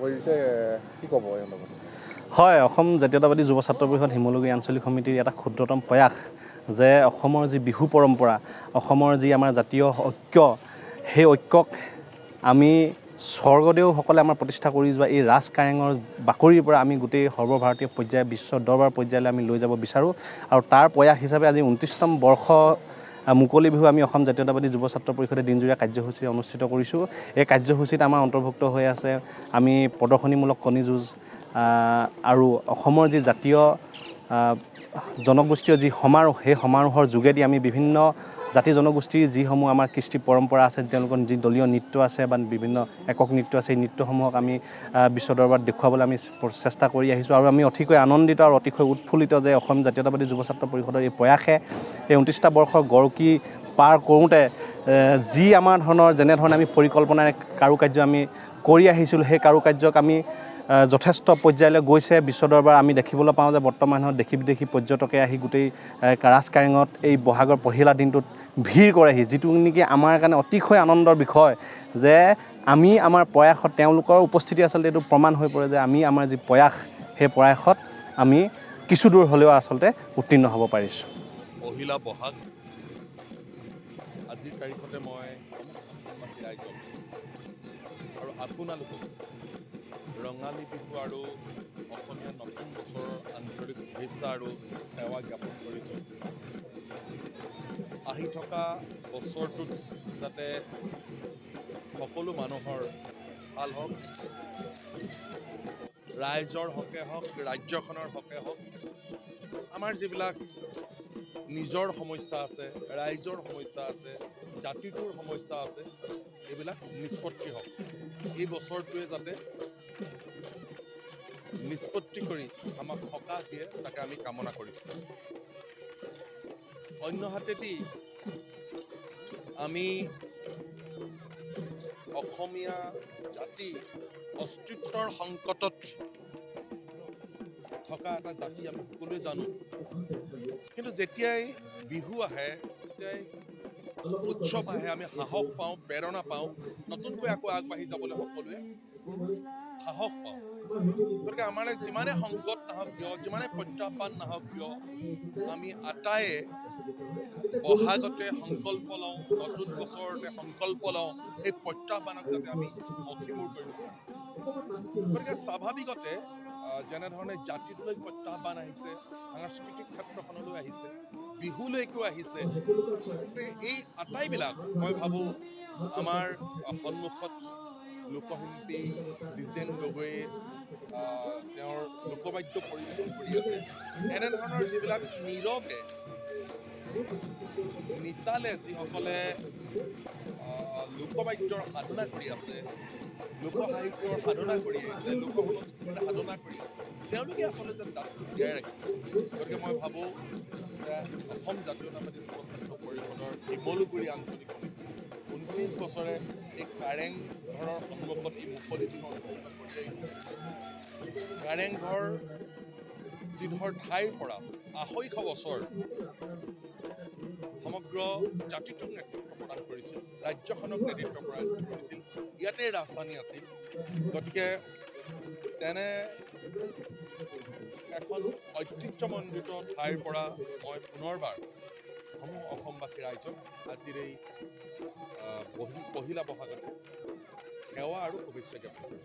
কৰিছে, কি ক'ব এই লগত? হয়, অসম জাতীয়তাবাদী যুৱ ছাত্ৰ পৰিষদ শিমলুগুৰি আঞ্চলিক সমিতিৰ এটা ক্ষুদ্ৰতম প্ৰয়াস যে অসমৰ যি বিহু পৰম্পৰা, অসমৰ যি আমাৰ জাতীয় ঐক্য, সেই ঐক্যক আমি স্বৰ্গদেউসকলে আমাৰ প্ৰতিষ্ঠা কৰি যোৱা এই ৰাজ কাৰেঙৰ বাকৰিৰ পৰা আমি গোটেই সৰ্বভাৰতীয় পৰ্যায়, বিশ্ব দৰবাৰ পৰ্যায়লৈ আমি লৈ যাব বিচাৰোঁ। আৰু তাৰ প্ৰয়াস হিচাপে আজি 29তম বৰ্ষ মুকলি বিহু আমি অসম জাতীয়তাবাদী যুৱ ছাত্ৰ পৰিষদে দিনজোৰীয়া কাৰ্যসূচী অনুষ্ঠিত কৰিছোঁ। এই কাৰ্যসূচীত আমাৰ অন্তৰ্ভুক্ত হৈ আছে আমি প্ৰদৰ্শনীমূলক কণী যুঁজ আৰু অসমৰ যি জাতীয় জনগোষ্ঠীয় যি সমাৰোহ, সেই সমাৰোহৰ যোগেদি আমি বিভিন্ন জাতি জনগোষ্ঠীৰ যিসমূহ আমাৰ কৃষ্টি পৰম্পৰা আছে, তেওঁলোকৰ যি দলীয় নৃত্য আছে বা বিভিন্ন একক নৃত্য আছে, এই নৃত্যসমূহক আমি বিশ্ব দৰবাৰত দেখুৱাবলৈ আমি চেষ্টা কৰি আহিছোঁ। আৰু আমি অতিকৈ আনন্দিত আৰু অতিকৈ উৎফুল্লিত যে অসম জাতীয়তাবাদী যুৱ ছাত্ৰ পৰিষদৰ এই প্ৰয়াসে এই 29টা বৰ্ষৰ গৰকি পাৰ কৰোঁতে যি আমাৰ যেনেধৰণে আমি পৰিকল্পনাৰে কাৰুকাৰ্য আমি কৰি আহিছিলোঁ, সেই কাৰুকাৰ্যক আমি যথেষ্ট পৰ্যায়লৈ গৈছে। বিশ্ব দৰবাৰ আমি দেখিবলৈ পাওঁ যে বৰ্তমানত দেশী বিদেশী পৰ্যটকে আহি গোটেই ৰাজ কাৰেঙত এই বহাগৰ পহিলা দিনটোত ভিৰ কৰেহি, যিটো নেকি আমাৰ কাৰণে অতিশয় আনন্দৰ বিষয় যে আমি আমাৰ প্ৰয়াসত তেওঁলোকৰ উপস্থিতি আচলতে এইটো প্ৰমাণ হৈ পৰে যে আমি আমাৰ যি প্ৰয়াস, সেই প্ৰয়াসত আমি কিছু দূৰ হ'লেও আচলতে উত্তীৰ্ণ হ'ব পাৰিছোঁ। পহিলা বহাগ আজিৰ তাৰিখতে মই অসমবাসী ৰাইজক আৰু আপোনালোকক ৰঙালী বিহু আৰু অসমীয়া নতুন বছৰৰ আন্তৰিক শুভেচ্ছা আৰু সেৱা জ্ঞাপন কৰিছোঁ। আহি থকা বছৰটোত যাতে সকলো মানুহৰ ভাল হওক, ৰাইজৰ হকে হওক, ৰাজ্যখনৰ হকে হওক, আমাৰ যিবিলাক নিজৰ সমস্যা আছে, ৰাইজৰ সমস্যা আছে, জাতিটোৰ সমস্যা আছে, এইবিলাক নিষ্পত্তি হওক। এই বছৰটোৱে যাতে নিষ্পত্তি কৰি আমাক সকাহ দিয়ে, তাকে আমি কামনা কৰিছোঁ। অন্যহাতেদি আমি অসমীয়া জাতি অস্তিত্বৰ সংকটত থকা এটা জাতি আমি সকলোৱে জানো। কিন্তু যেতিয়াই বিহু আহে, যেতিয়াই উৎসৱ আহে, আমি সাহস পাওঁ, প্ৰেৰণা পাওঁ, নতুনকৈ আকৌ আগবাঢ়ি যাবলৈ সকলোৱে সাহস পাওঁ। গতিকে আমাৰ যিমানে সংকট নাহক কিয়, যিমানে প্ৰত্যাহ্বান নাহক কিয়, আমি আটায়ে বহাগতে সংকল্প লওঁ, নতুন বছৰতে সংকল্প লওঁ, এই প্ৰত্যাহ্বানক যাতে আমি মষিমূৰ কৰিব পাৰোঁ। গতিকে স্বাভাৱিকতে যেনেধৰণে জাতিটোলৈ প্ৰত্যাহ্বান আহিছে, সাংস্কৃতিক ক্ষেত্ৰখনলৈ আহিছে, বিহুলৈকেও আহিছে, এই আটাইবিলাক মই ভাবোঁ আমাৰ সন্মুখত লোকশিল্পী দ্বিজেন গগৈয়ে তেওঁৰ লোকবাদ্য পৰিৱেশন কৰি আছে। এনেধৰণৰ যিবিলাক নীৰৱে নিতালে যিসকলে লোকবাদ্যৰ সাধনা কৰি আছে, লোক সাহিত্যৰ সাধনা কৰি আহিছে, লোক সংস্কৃতিৰ সাধনা কৰি আছে, তেওঁলোকে আচলতে জাতিটো জীয়াই ৰাখিছে। গতিকে মই ভাবোঁ যে অসম জাতীয়তাবাদী যুৱ ছাত্ৰ পৰিষদৰ শিমলুগুৰি আঞ্চলিক সমিতি 29 বছৰে এই কাৰেং ঘৰৰ সন্মুখত এই মুকলি বিহু অনুষ্ঠিত কৰি আহিছে। কাৰেংঘৰ যিডোখৰ ঠাইৰ পৰা 250 বছৰ সমগ্ৰ জাতিটোক নেতৃত্ব প্ৰদান কৰিছিল, ৰাজ্যখনক নেতৃত্ব প্ৰদান কৰিছিল, ইয়াতে ৰাজধানী আছিল। গতিকে তেনে এখন ঐতিহ্যমণ্ডিত ঠাইৰ পৰা মই পুনৰবাৰ সমূহ অসমবাসী ৰাইজক আজিৰ এই পহিলা বহাগতে সেৱা আৰু শুভেচ্ছা জ্ঞাপন কৰিছোঁ।